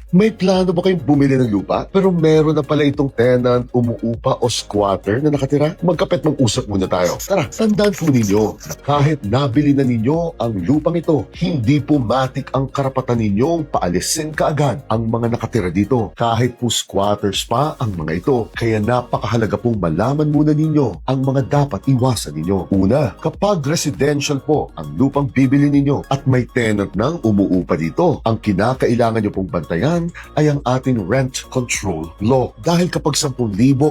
May plano ba kayong bumili ng lupa? Pero meron na pala itong tenant, umuupa o squatter na nakatira? Magkapit mag-usap muna tayo. Tara, tandaan po ninyo na kahit nabili na ninyo ang lupang ito, hindi po matik ang karapatan ninyong paalisin kaagad ang mga nakatira dito. Kahit po squatters pa ang mga ito. Kaya napakahalaga pong malaman muna ninyo ang mga dapat iwasan ninyo. Una, kapag residential po ang lupang bibili ninyo at may tenant nang umuupa dito, ang kinakailangan nyo pong bantayan ay ang ating rent control law. Dahil kapag 10,000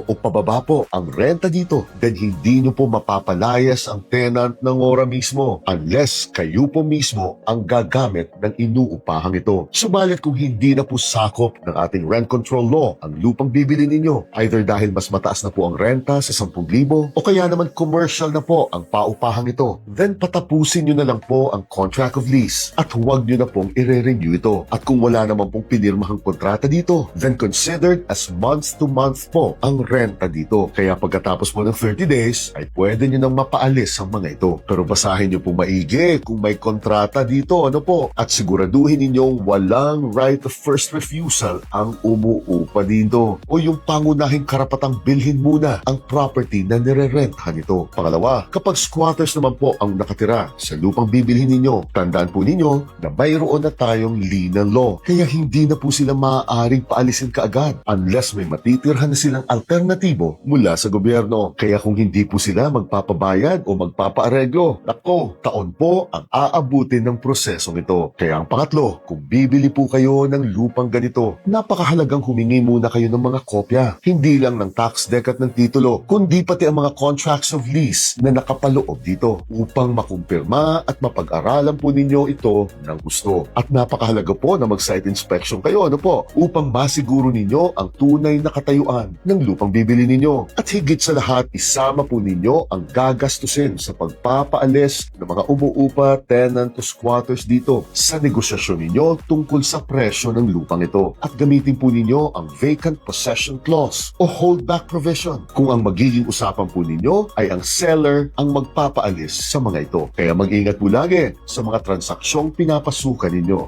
o pababa po ang renta dito, then hindi nyo po mapapalayas ang tenant ng ora mismo unless kayo po mismo ang gagamit ng inuupahang ito. Subalit kung hindi na po sakop ng ating rent control law ang lupang bibili ninyo, either dahil mas mataas na po ang renta sa 10,000 o kaya naman commercial na po ang paupahang ito, then patapusin nyo na lang po ang contract of lease at huwag nyo na pong i-renew ito. At kung wala naman pong pinirmahang kontrata dito, then considered as month-to-month po ang renta dito. Kaya pagkatapos po ng 30 days, ay pwede nyo nang mapaalis ang mga ito. Pero basahin nyo po maigi kung may kontrata dito, ano po, at siguraduhin ninyong walang right of first refusal ang umuupa dito o yung pangunahing karapatang bilhin muna ang property na nire-rentahan nito. Pangalawa, kapag squatters naman po ang nakatira sa lupang bibilhin ninyo, tandaan po ninyo na mayroon na tayong lien law. Kaya hindi na po sila maaaring paalisin kaagad unless may matitirhan na silang alternatibo mula sa gobyerno. Kaya kung hindi po sila magpapabayad o magpapaareglo, nako, taon po ang aabutin ng prosesong ito. Kaya ang pangatlo, kung bibili po kayo ng lupang ganito, napakahalagang humingi muna kayo ng mga kopya. Hindi lang ng tax deck at ng titulo, kundi pati ang mga contracts of lease na nakapaloob dito upang makumpirma at mapag-aralan po ninyo ito ng gusto. At napakahalaga po na mag-site inspection kayo, ano po, upang masiguro ninyo ang tunay na katayuan ng lupang bibili ninyo. At higit sa lahat, isama po ninyo ang gagastusin sa pagpapaalis ng mga umuupa, tenant o squatters dito sa negosyasyon ninyo tungkol sa presyo ng lupang ito. At gamitin po ninyo ang vacant possession clause o holdback provision kung ang magiging usapan po ninyo ay ang seller ang magpapaalis sa mga ito. Kaya mag-ingat po lagi sa mga transaksyong pinapasukan ninyo.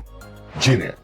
Gine.